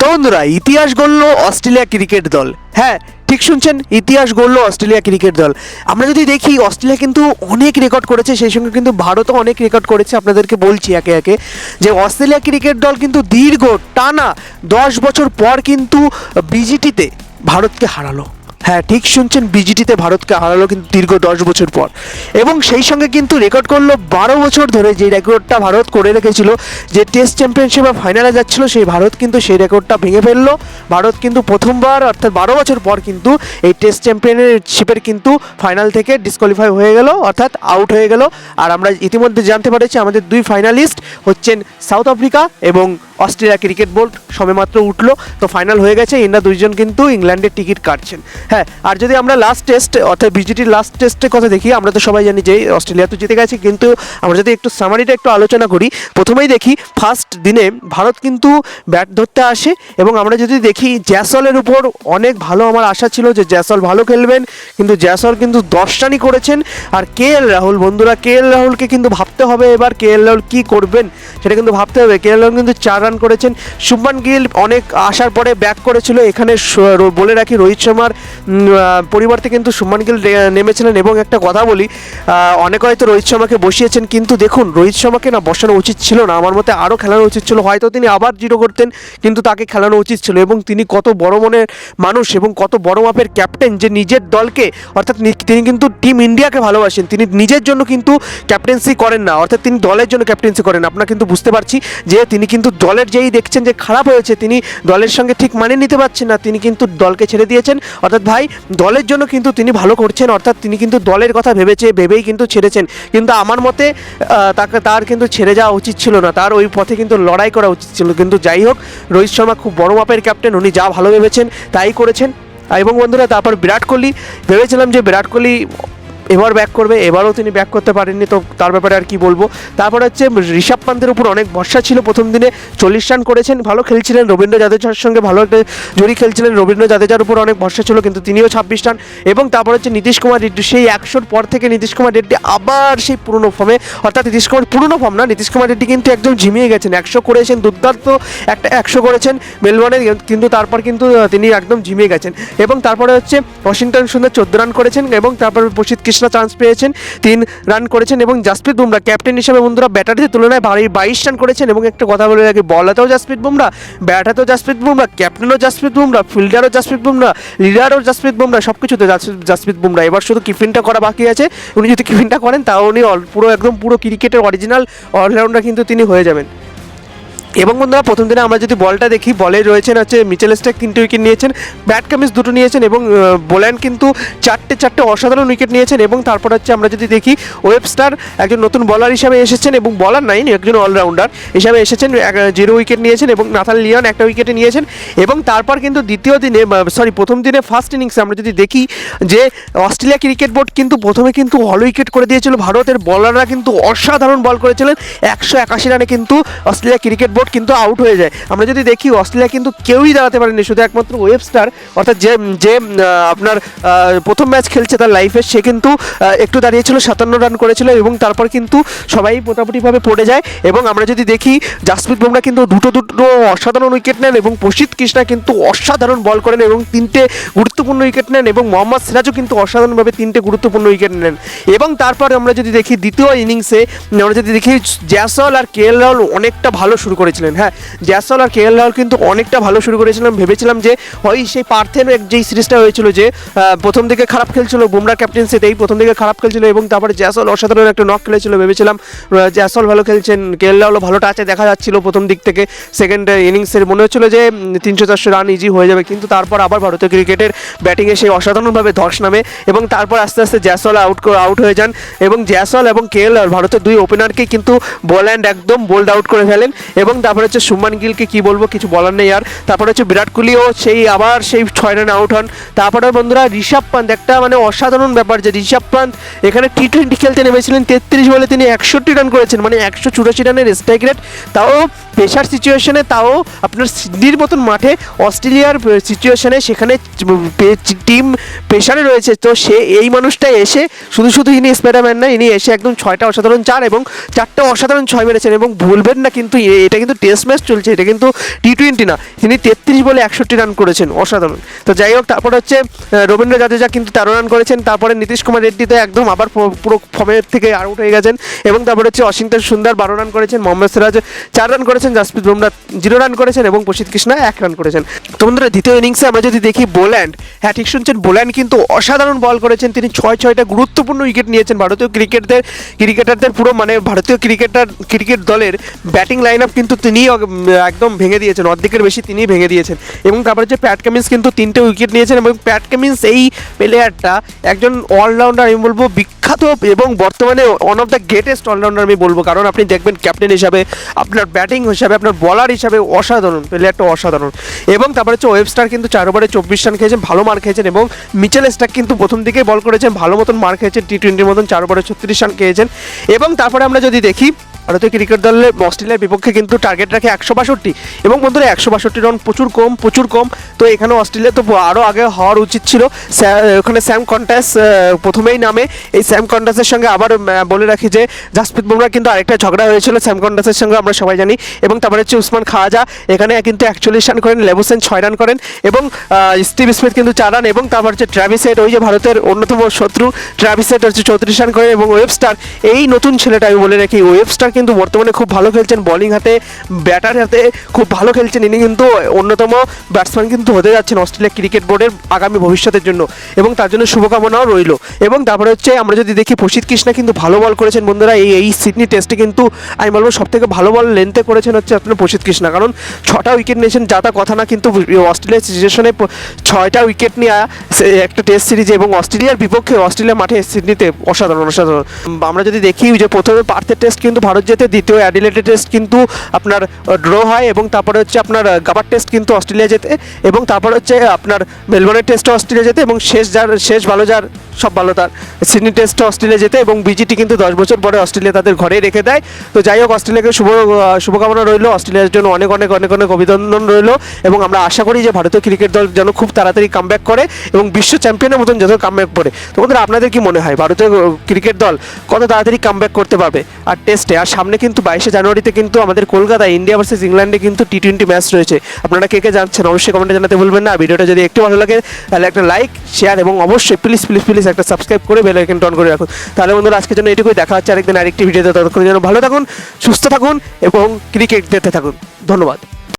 তো বন্ধুরা, ইতিহাস গড়ল অস্ট্রেলিয়া ক্রিকেট দল। হ্যাঁ, ঠিক শুনছেন, ইতিহাস গড়ল অস্ট্রেলিয়া ক্রিকেট দল। আমরা যদি দেখি, অস্ট্রেলিয়া কিন্তু অনেক রেকর্ড করেছে, সেই সঙ্গে কিন্তু ভারতও অনেক রেকর্ড করেছে। আপনাদেরকে বলছি একে একে যে অস্ট্রেলিয়া ক্রিকেট দল কিন্তু দীর্ঘ টানা 10 বছর পর কিন্তু বিজিটিতে ভারতকে হারালো। হ্যাঁ, ঠিক শুনছেন, বিজিটিতে ভারতকে হারালো কিন্তু দীর্ঘ 10 বছর পর। এবং সেই সঙ্গে কিন্তু রেকর্ড করলো 12 বছর ধরে যে রেকর্ডটা ভারত করে রেখেছিল, যে টেস্ট চ্যাম্পিয়নশিপে ফাইনালে যাচ্ছিল, সেই ভারত কিন্তু সেই রেকর্ডটা ভেঙে ফেললো। ভারত কিন্তু প্রথমবার, অর্থাৎ 12 বছর পর কিন্তু এই টেস্ট চ্যাম্পিয়নশিপের কিন্তু ফাইনাল থেকে ডিসকোয়ালিফাই হয়ে গেল, অর্থাৎ আউট হয়ে গেল। আর আমরা ইতিমধ্যে জানতে পেরেছি আমাদের দুই ফাইনালিস্ট হচ্ছেন সাউথ আফ্রিকা এবং অস্ট্রেলিয়া ক্রিকেট বোর্ড সবেমাত্র উঠলো, তো ফাইনাল হয়ে গেছে। এনারা দুইজন কিন্তু ইংল্যান্ডের টিকিট কাটছেন। হ্যাঁ, আর যদি আমরা লাস্ট টেস্ট অর্থাৎ বিজিটির লাস্ট টেস্টের কথা দেখি, আমরা তো সবাই জানি যে অস্ট্রেলিয়া তো জিতে গেছে, কিন্তু আমরা যদি একটু সামারিটা একটু আলোচনা করি, প্রথমেই দেখি ফার্স্ট দিনে ভারত কিন্তু ব্যাট ধরতে আসে। এবং আমরা যদি দেখি জয়সওয়ালের উপর অনেক ভালো আমার আশা ছিল যে জয়সওয়াল ভালো খেলবেন, কিন্তু জয়সওয়াল কিন্তু 10 রানই করেছেন। আর কেএল রাহুল, বন্ধুরা, কেএল রাহুলকে কিন্তু ভাবতে হবে এবার কেএল রাহুল কী করবেন সেটা কিন্তু ভাবতে হবে। কেএল রাহুল কিন্তু 4 রান করেছেন। শুভমান গিল অনেক আসার পরে ব্যাক করেছিল। এখানে বলে রাখি, রোহিত শর্মার পরিবর্তে কিন্তু শুভমান গিল নেমেছিলেন। এবং একটা কথা বলি, অনেকে হয়তো রোহিত শর্মাকে বসিয়েছেন, কিন্তু দেখুন রোহিত শর্মাকে না বসানো উচিত ছিল না, আমার মতে আরও খেলানো উচিত ছিল। হয়তো তিনি আবার জিরো করতেন, কিন্তু তাকে খেলানো উচিত ছিল। এবং তিনি কত বড় মনের মানুষ এবং কত বড় মাপের ক্যাপ্টেন, যে নিজের দলকে, অর্থাৎ তিনি কিন্তু টিম ইন্ডিয়াকে ভালোবাসেন, তিনি নিজের জন্য কিন্তু ক্যাপ্টেন্সি করেন না, অর্থাৎ তিনি দলের জন্য ক্যাপ্টেন্সি করেন। আপনারা কিন্তু বুঝতে পারছি যে তিনি কিন্তু দলের যেই দেখছেন যে খারাপ হয়েছে, তিনি দলের সঙ্গে ঠিক মানিয়ে নিতে পারছেন না, তিনি কিন্তু দলকে ছেড়ে দিয়েছেন। অর্থাৎ ভাই, দলের জন্য কিন্তু তিনি ভালো করছেন, অর্থাৎ তিনি কিন্তু দলের কথা ভেবেই কিন্তু ছেড়েছেন। কিন্তু আমার মতে তার কিন্তু ছেড়ে যাওয়া উচিত ছিল না, তার ওই পথে কিন্তু লড়াই করা উচিত ছিল। কিন্তু যাই হোক, রোহিত শর্মা খুব বড় মাপের ক্যাপ্টেন, উনি যা ভালো ভেবেছেন তাই করেছেন। এবং বন্ধুরা, তারপর বিরাট কোহলি, ভেবেছিলাম যে বিরাট কোহলি এবার ব্যাক করবে, এবারও তিনি ব্যাক করতে পারেননি, তো তার ব্যাপারে আর কি বলবো। তারপর হচ্ছে ঋষভ পান্তের উপর অনেক ভরসা ছিল। প্রথম দিনে 40 রান করেছেন, ভালো খেলছিলেন, রবীন্দ্র জাদেজার সঙ্গে ভালো একটা জুড়ি খেলছিলেন, রবীন্দ্র জাদেজার উপর অনেক ভরসা ছিল, কিন্তু তিনিও 26 রান। এবং তারপর হচ্ছে নীতিশ কুমার রেড্ডি, সেই 100-র পর থেকে নীতিশ কুমার রেড্ডি আবার সেই পুরনো ফর্মে, অর্থাৎ নীতিশ কুমার পুরনো ফর্ম না, নীতিশ কুমার রেড্ডি কিন্তু একদম ঝিমিয়ে গেছেন। 100 করেছেন, দুর্দান্ত একটা 100 করেছেন মেলবোর্নে, কিন্তু তারপর কিন্তু তিনি একদম ঝিমিয়ে গেছেন। এবং তারপরে হচ্ছে ওয়াশিংটন সুন্দর 14 রান করেছেন। এবং তারপর প্রসিদ্ধ কৃষ্ণা চান্স পেয়েছেন, 3 রান করেছেন। এবং জাসপ্রীত বুমরা ক্যাপ্টেন হিসেবে, বন্ধুরা, ব্যাটারদের তুলনায় 22 রান করেছেন। এবং একটা কথা বলে রাখি, বলাতেও জাসপ্রীত বুমরা, ব্যাটাতেও জাসপ্রীত বুমরা, ক্যাপ্টেনও জাসপ্রীত বুমরা, ফিল্ডারও জাসপ্রীত বুমরা, লিডারও জাসপ্রীত বুমরা, সব কিছুতে জাসপ্রীত বুমরা। এবার শুধু কিপিংটা করা বাকি আছে। উনি যদি কিপিংটা করেন, তাও উনি পুরো ক্রিকেটের অরিজিনাল অলরাউন্ডার কিন্তু তিনি হয়ে যাবেন। এবং বন্ধুরা, প্রথম দিনে আমরা যদি বলটা দেখি, বলে রয়েছেন হচ্ছে মিচেল স্টার্ক 3টে উইকেট নিয়েছেন, ব্যাট কামিন্স 2টো নিয়েছেন, এবং বোল্যান্ড কিন্তু 4টে অসাধারণ উইকেট নিয়েছেন। এবং তারপর হচ্ছে আমরা যদি দেখি, ওয়েবস্টার একজন নতুন বলার হিসাবে এসেছেন, এবং বলার নাই, একজন অলরাউন্ডার হিসাবে এসেছেন, 0 উইকেট নিয়েছেন। এবং নাথান লিওন 1টা উইকেটে নিয়েছেন। এবং তারপর কিন্তু প্রথম দিনে ফার্স্ট ইনিংসে আমরা যদি দেখি যে অস্ট্রেলিয়া ক্রিকেট বোর্ড কিন্তু প্রথমে কিন্তু অল উইকেট করে দিয়েছিল, ভারতের বলাররা কিন্তু অসাধারণ বল করেছিলেন। 181 রানে কিন্তু অস্ট্রেলিয়া ক্রিকেট বোর্ড কিন্তু আউট হয়ে যায়। আমরা যদি দেখি, অস্ট্রেলিয়া কিন্তু কেউই দাঁড়াতে পারেনি, শুধু একমাত্র ওয়েবস্টার, অর্থাৎ যে আপনার প্রথম ম্যাচ খেলছে তার লাইফে, সে কিন্তু একটু দাঁড়িয়েছিল, 57 রান করেছিল। এবং তারপর কিন্তু সবাই মোটামুটিভাবে পড়ে যায়। এবং আমরা যদি দেখি, জাসপ্রীত বুমরা কিন্তু দুটো অসাধারণ উইকেট নেন, এবং প্রসিদ্ধ কৃষ্ণা কিন্তু অসাধারণ বল করেন এবং 3টে গুরুত্বপূর্ণ উইকেট নেন। এবং মোহাম্মদ সিরাজও কিন্তু অসাধারণভাবে 3টে গুরুত্বপূর্ণ উইকেট নেন। এবং তারপর আমরা যদি দেখি, দ্বিতীয় ইনিংসে আমরা যদি দেখি, জয়সওয়াল আর কেএল রাহুল অনেকটা ভালো শুরু করেছিলেন। হ্যাঁ, জয়সওয়াল আর কেএল রাহুল কিন্তু অনেকটা ভালো শুরু করেছিলাম। ভেবেছিলাম যে ওই সেই পার্থের যেই সিরিজটা হয়েছিল, যে প্রথম দিকে খারাপ খেলছিল, বুমরা ক্যাপ্টেন্সিতেই প্রথম দিকে খারাপ খেলছিল, এবং তারপরে জয়সওয়াল অসাধারণ একটা নক খেলেছিল। ভেবেছিলাম জয়সওয়াল ভালো খেলছেন, কেএল রাহুলও ভালো টাচে দেখা যাচ্ছিল প্রথম দিক থেকে। সেকেন্ড ইনিংসের মনে হচ্ছিল যে 300-400 রান ইজি হয়ে যাবে, কিন্তু তারপর আবার ভারতীয় ক্রিকেটের ব্যাটিংয়ে সেই অসাধারণভাবে ধস নামে। এবং তারপর আস্তে আস্তে জয়সওয়াল আউট হয়ে যান। এবং জয়সওয়াল এবং কেএল রাহুল, ভারতের দুই ওপেনারকেই কিন্তু বোল্যান্ড একদম বোল্ড আউট করে ফেলেন। এবং তারপরে হচ্ছে শুভমান গিলকে কি বলবো, কিছু বলার নেই আর। তারপরে হচ্ছে বিরাট কোহলিও আবার সেই 6 রানে আউট হন। তারপরে বন্ধুরা, ঋষভ পান্ত, একটা মানে অসাধারণ ব্যাপার যে ঋষভ পান্ত এখানে T20 খেলতে নেমেছিলেন, 33 বলে তিনি 61 রান করেছেন, মানে 184 রানের স্ট্রাইক রেট। তাও প্রেশার সিচুয়েশনে, তাও আপনার সিডনির মতন মাঠে অস্ট্রেলিয়ার সিচুয়েশনে সেখানে টিম প্রেশারে রয়েছে, তো সে এই মানুষটা এসে শুধু শুধু ইনি স্পাইডারম্যান না, ইনি এসে একদম 6টা অসাধারণ 4 এবং 4টা অসাধারণ 6 মেরেছেন। এবং ভুলবেন না কিন্তু এটা কিন্তু টেস্ট ম্যাচ চলছে, এটা কিন্তু টি20 না। তিনি 33 বলে 61 রান করেছেন, অসাধারণ। তো যাই হোক, তারপর হচ্ছে রবীন্দ্র জাদেজা কিন্তু 13 রান করেছেন। তারপরে নীতিশ কুমার রেড্ডি তো একদম আবার পুরো ফর্মের থেকে আউট হয়ে গেছেন। এবং তারপরে হচ্ছে অসিন্তন সুন্দর 12 রান করেছেন, মোহাম্মদ সিরাজ 4 রান করেছেন, জাসপ্রীত বুমরা 0 রান করেছেন এবং প্রসিদ্ধ কৃষ্ণা 1 রান করেছেন। তো বন্ধুরা, দ্বিতীয় ইনিংসে আমরা যদি দেখি বোল্যান্ড, হ্যাঁ ঠিক শুনছেন, বোল্যান্ড কিন্তু অসাধারণ বল করেছেন। তিনি 6টা গুরুত্বপূর্ণ উইকেট নিয়েছেন। ভারতীয় ক্রিকেটারদের পুরো মানে ভারতীয় ক্রিকেট দলের ব্যাটিং লাইন আপ কিন্তু তিনি একদম ভেঙে দিয়েছেন, অর্ধেকের বেশি তিনি ভেঙে দিয়েছেন। এবং তারপরে হচ্ছে প্যাট কামিন্স কিন্তু 3টে উইকেট নিয়েছেন। এবং প্যাট কামিন্স এই প্লেয়ারটা একজন অলরাউন্ডার, আমি বলবো বিখ্যাত এবং বর্তমানে one of the greatest allrounder আমি বলবো। কারণ আপনি দেখবেন ক্যাপ্টেন হিসাবে, আপনার ব্যাটিং হিসাবে, আপনার বলার হিসাবে অসাধারণ, প্লেয়ারটা অসাধারণ। এবং তারপরে হচ্ছে ওয়েবস্টার কিন্তু 4 ওভারে 24 রান খেয়েছেন, ভালো মার খেয়েছেন। এবং মিচেল স্টার্ক কিন্তু প্রথম দিকে বল করেছেন, ভালো মতন মার খেয়েছেন, টি20 মতন 4 ওভারে 36 রান খেয়েছেন। এবং তারপরে আমরা যদি দেখি ভারতীয় ক্রিকেট দলের অস্ট্রেলিয়ার বিপক্ষে কিন্তু টার্গেট রাখে 162। এবং বন্ধুরা 162 রান প্রচুর কম। তো এখানে অস্ট্রেলিয়া তো আরও আগে হওয়ার উচিত ছিল। ওখানে স্যাম কন্টাস প্রথমেই নামে। এই স্যাম কন্টাসের সঙ্গে আবার বলে রাখি যে জাসপ্রীত বুমরার কিন্তু আরেকটা ঝগড়া হয়েছিল স্যাম কন্টাসের সঙ্গে, আমরা সবাই জানি। এবং তারপরে হচ্ছে উসমান খাওয়াজা এখানে কিন্তু 41 রান করেন, লেবুসেন 6 রান করেন এবং স্টিভ স্মিথ কিন্তু 4 রান। এবং তারপর হচ্ছে ট্র্যাভিস হেড, ওই যে ভারতের অন্যতম শত্রু, ট্র্যাভিস হেড হচ্ছে 34 রান করেন। এবং ওয়েবস্টার, এই নতুন ছেলেটা আমি বলে রাখি, ওয়েবস্টার কিন্তু বর্তমানে খুব ভালো খেলছেন, বোলিং হাতে ব্যাটার হাতে খুব ভালো খেলছেন। ইনি কিন্তু অন্যতম ব্যাটসম্যান কিন্তু হতে যাচ্ছেন অস্ট্রেলিয়া ক্রিকেট বোর্ডের আগামী ভবিষ্যতের জন্য, এবং তার জন্য শুভকামনাও রইল। এবং তারপরে হচ্ছে আমরা যদি দেখি প্রসিদ্ধ কৃষ্ণা কিন্তু ভালো বল করেছেন বন্ধুরা। এই সিডনি টেস্টে কিন্তু আমি বলবো সবথেকে ভালো বল লেন্থে করেছেন হচ্ছে আপনার প্রসিদ্ধ কৃষ্ণা, কারণ 6টা উইকেট নিয়েছেন, যা তা কথা না। কিন্তু অস্ট্রেলিয়ার সিচুয়েশনে 6টা উইকেট নিয়ে একটা টেস্ট সিরিজে এবং অস্ট্রেলিয়ার বিপক্ষে অস্ট্রেলিয়া মাঠে সিডনিতে অসাধারণ। আমরা যদি দেখি যে প্রথমে পার্থের টেস্ট কিন্তু ভারত জেতে, দ্বিতীয় অ্যাডিলেড টেস্ট কিন্তু আপনার ড্র হয়, এবং তারপরে হচ্ছে আপনার গাবার টেস্ট কিন্তু অস্ট্রেলিয়া জেতে, এবং তারপর হচ্ছে আপনার মেলবোর্নের টেস্টে অস্ট্রেলিয়া জেতে, এবং শেষ ভালো যার সব ভালো তার সিডনি টেস্টে অস্ট্রেলিয়া জেতে। এবং বিজিটি কিন্তু 10 বছর পরে অস্ট্রেলিয়া তাদের ঘরে রেখে দেয়। তো যাই হোক, অস্ট্রেলিয়াকে শুভকামনা রইল, অস্ট্রেলিয়ার জন্য অনেক অভিনন্দন রইল। এবং আমরা আশা করি যে ভারতীয় ক্রিকেট দল যেন খুব তাড়াতাড়ি কামব্যাক করে এবং বিশ্ব চ্যাম্পিয়নের মতন যেন কামব্যাক করে। তো বন্ধুরা, আপনাদের কি মনে হয় ভারতীয় ক্রিকেট দল কত তাড়াতাড়ি কামব্যাক করতে পারবে আর টেস্টে? আর সামনে কিন্তু 22শে জানুয়ারিতে কিন্তু আমাদের কলকাতায় ইন্ডিয়া ভার্সেস ইংল্যান্ডে কিন্তু টি20 ম্যাচ রয়েছে। আপনারা কে জানছেন অবশ্যই কমেন্টে জানাতে ভুলবেন না। ভিডিওটা যদি একটু ভালো লাগে তাহলে একটা লাইক, শেয়ার এবং অবশ্যই প্লিজ একটা সাবস্ক্রাইব করে বেল আইকনটা অন করে রাখুন। তাহলে বন্ধুরা, আজকের জন্য এটুকুই, দেখা হচ্ছে আরেকদিন আরেকটি ভিডিওতে। ততক্ষণ যেন ভালো থাকুন, সুস্থ থাকুন এবং ক্রিকেট দেখতে থাকুন। ধন্যবাদ।